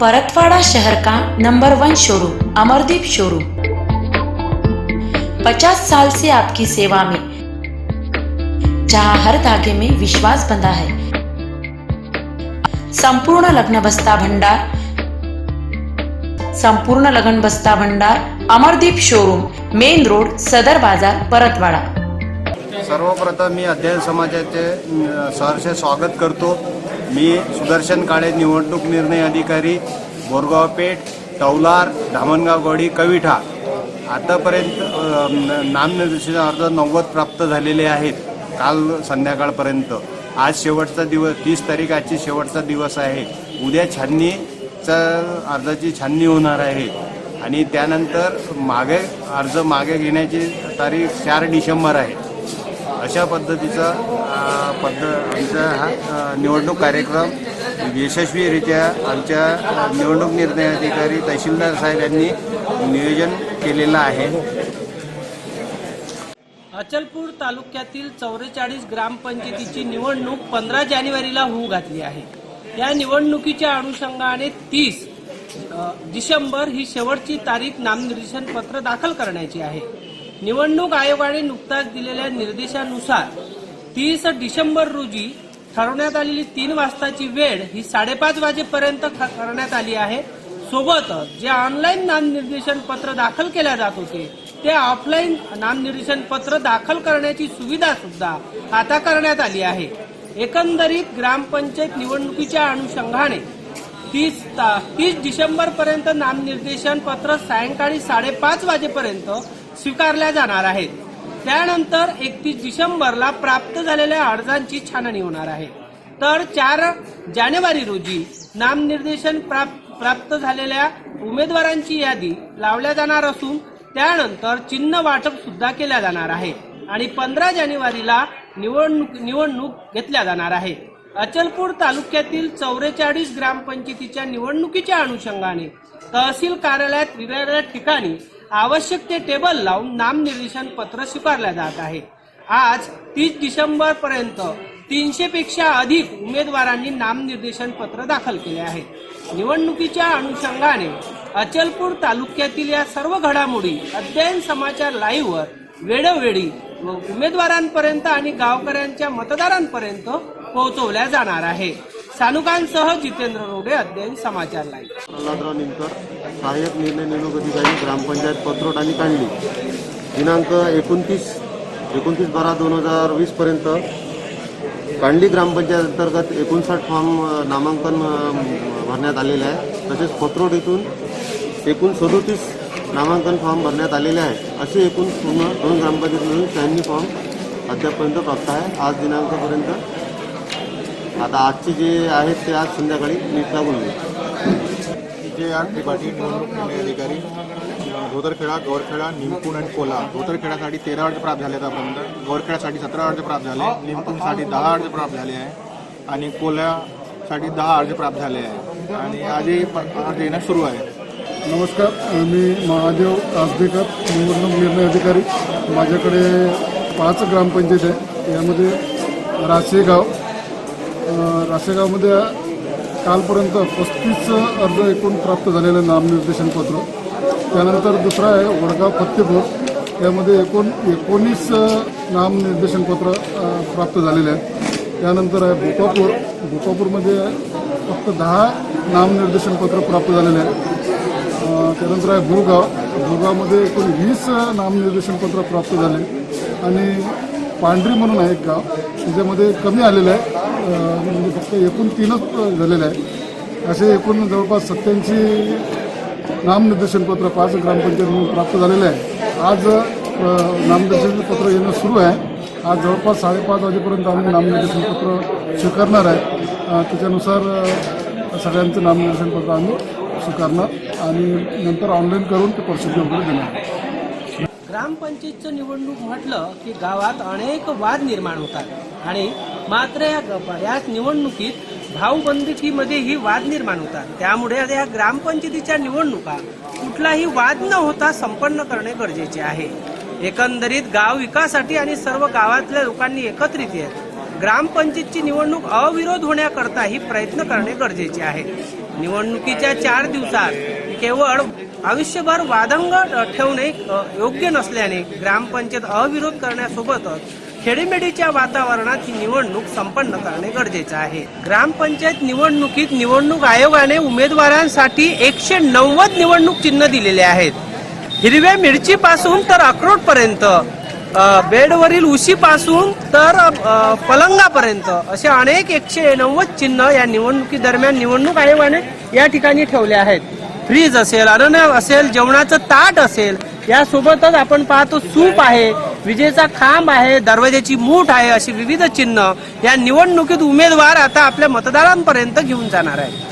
परतवाड़ा शहर का number 1 showroom Amardeep showroom 50 साल से आपकी सेवा में, जहां हर धागे में विश्वास बंधा है। संपूर्ण लग्न बस्ता भंडार अमरदीप शोरूम, मेन रोड, सदर बाजार, परतवाड़ा। सर्वप्रथम मी अध्ययन समाजाचे सहर्ष स्वागत करतो। मी सुदर्शन काळे, निवडणूक निर्णय अधिकारी, बोरगाव पेठ, तौलार, धामणगावगडी, कविठा। आतापर्यंत नामनिर्देशन अर्ज 90 प्राप्त झालेले आहेत काल संध्याकाळपर्यंत। आज शेवटचा दिवस, 30 तारीख आजची शेवटचा दिवस आहे। उद्या अर्जाची छाननी होणार आहे आणि त्यानंतर अर्ज मागे घेण्याची तारीख 4 डिसेंबर आहे। अशा पद्धतीचा आमचा हा निवडणूक कार्यक्रम यशस्वीरित्या आमच्या निवडणूक निर्णय अधिकारी तहसीलदार साहेब यांनी नियोजन केलेलं आहे। अचलपूर तालुक्यातील 44 ग्रामपंचायतीची निवडणूक 15 जानेवारीला होऊ घातली आहे। या निवडणुकीच्या अनुषंगाने 30 डिसेंबर ही शेवटची तारीख नामनिर्देशन पत्र दाखल करण्याची आहे। निवडणूक आयोगाने नुकताच दिलेल्या निर्देशानुसार 30 डिसेंबर रोजी ठरवण्यात आलेली 3 वाजताची वेळ ही 5:30 वाजेपर्यंत करण्यात आली आहे। सोबतच जे ऑनलाईन नामनिर्देशन पत्र दाखल केल्या जात होते ते ऑफलाईन नामनिर्देशन पत्र दाखल करण्याची सुविधा सुद्धा आता करण्यात आली आहे। एकंदरीत ग्रामपंचायत निवडणुकीच्या अनुषंगाने 30 डिसेंबर पर्यंत नामनिर्देशन पत्र सायंकाळी 5:30 वाजेपर्यंत स्वीकारल्या जाणार आहेत। त्यानंतर 31 डिसेंबरला प्राप्त झालेल्या अर्जांची छाननी होणार आहे। तर 4 जानेवारी रोजी नामनिर्देशन प्राप्त झालेल्या उमेदवारांची यादी लावल्या जाणार असून त्यानंतर चिन्ह वाटप सुद्धा केल्या जाणार आहे आणि 15 जानेवारीला निवडणूक घेतल्या जाणार आहे। अचलपूर तालुक्यातील 44 ग्रामपंचायतीच्या निवडणुकीच्या अनुषंगाने तहसील कार्यालयात वेगवेगळ्या ठिकाणी आवश्यक ते टेबल लावून नामनिर्देशन पत्र स्वीकारल्या जात आहे। आज 30 डिसेंबर पर्यंत 300 पेक्षा अधिक उमेदवारांनी नामनिर्देशन पत्र दाखल केले आहे। निवडणुकीच्या अनुषंगाने अचलपूर तालुक्यातील या सर्व घडामोडी अध्ययन समाचार लाईव्हवर वेळोवेळी उमेदवारांपर्यंत आणि गावकऱ्यांच्या मतदारांपर्यंत पोहोचवल्या जाणार आहे। सानुकांसह जितेंद्र रोडे, अध्ययन समाचार लाईव्ह। प्रल्हादराव निमकर, सहाय्यक निर्णय निवडणूक अधिकारी, ग्रामपंचायत पत्रोट आणि कांडली। दिनांक 29/12/2020 पर्यंत कांडली ग्रामपंचायत अंतर्गत 59 फॉर्म नामांकन भरण्यात आलेले आहे। तसेच पत्रोट इथून 37 नामांकन फॉर्म भरण्यात आलेले आहे। असे एकूण पूर्ण 2 ग्रामपंचायतीमधून 96 फॉर्म अद्यापपर्यंत प्राप्त आहे। आज दिनांकापर्यंत आता आजचे जे आहेत ते आज संध्याकाळी लागून जे त्रिपाठी निवडणूक निर्णय अधिकारी, धोतरखेडा, गौरखेडा, निमकुण आणि कोला। धोतरखेडासाठी 13 अर्ज प्राप्त झाले आतापर्यंत, गौरखेडासाठी 17 अर्ज प्राप्त झाले, निमकुणसाठी 10 अर्ज प्राप्त झाले आहे आणि कोल्यासाठी 10 अर्ज प्राप्त झाले आहे आणि आजही अर्ज येणं सुरू आहे। नमस्कार, मी महादेव आसदेकर, निवडणूक निर्णय अधिकारी। माझ्याकडे 5 ग्रामपंचायत आहे। यामध्ये राशेगावमध्ये कालपर्यंत 35 अर्ज एकूण प्राप्त झालेले नामनिर्देशन पत्र। त्यानंतर दुसरा आहे वडगाव फत्तेपूर, यामध्ये एकूण 19 नामनिर्देशन पत्र प्राप्त झालेले आहेत। त्यानंतर आहे भोपापूरमध्ये फक्त 10 नामनिर्देशन पत्र प्राप्त झालेले आहेत। त्यानंतर आहे भुगावमध्ये एकूण 20 नामनिर्देशन पत्र प्राप्त झाले आणि पांढरी म्हणून आहे एक गाव, त्याच्यामध्ये कमी आलेलं आहे, म्हणजे फक्त एकूण 3च झालेले आहे। असे एकूण जवळपास 87 नामनिर्देशन पत्र 5 ग्रामपंचायतीमधून प्राप्त झालेले आहे। आज नामनिर्देशन पत्र येणं सुरू आहे। आज जवळपास 5:30 वाजेपर्यंत आम्ही नामनिर्देशन पत्र स्वीकारणार आहे। त्याच्यानुसार सगळ्यांचं नामनिर्देशन पत्र आम्ही स्वीकारणार आणि नंतर ऑनलाईन करून ते प्रसिद्धी वगैरे देणार। ग्रामपंचायतचं निवडणूक म्हटलं की गावात अनेक वाद निर्माण होतात आणि मात्र या निवडणुकीत भाऊबंदकीमध्येही वाद निर्माण होतात। त्यामुळे या ग्रामपंचायतीच्या निवडणुका कुठलाही वाद न होता संपन्न करणे गरजेचे आहे। एकंदरीत गाव विकासासाठी आणि सर्व गावातल्या लोकांनी एकत्रित येत ग्रामपंचायतची निवडणूक अविरोध होण्याकरताही प्रयत्न करणे गरजेचे आहे। निवडणुकीच्या 4 दिवसात केवळ आयुष्यभर वादंग ठेवणे योग्य नसल्याने ग्रामपंचायत अविरोध करण्यासोबतच खेडीमेडीच्या वातावरणात ही निवडणूक संपन्न करणे गरजेचे आहे. ग्रामपंचायत निवडणुकीत निवडणूक आयोगाने उमेदवारांसाठी 190 निवडणूक चिन्ह दिलेले आहेत. हिरव्या मिरचीपासून तर अक्रोडपर्यंत, बेडवरील उशीपासून तर पलंगापर्यंत असे अनेक 190 चिन्ह या निवडणुकी दरम्यान निवडणूक आयोगाने या ठिकाणी ठेवले आहेत. फ्रीज असेल, अननस असेल, जेवणाचं ताट असेल, यासोबतच आपण पाहतो सूप आहे, विजेचा खांब आहे, दरवाजाची मूठ आहे, अशी विविध चिन्ह या निवडणुकीत उमेदवार आता आपल्या मतदारांपर्यंत घेऊन जाणार आहे.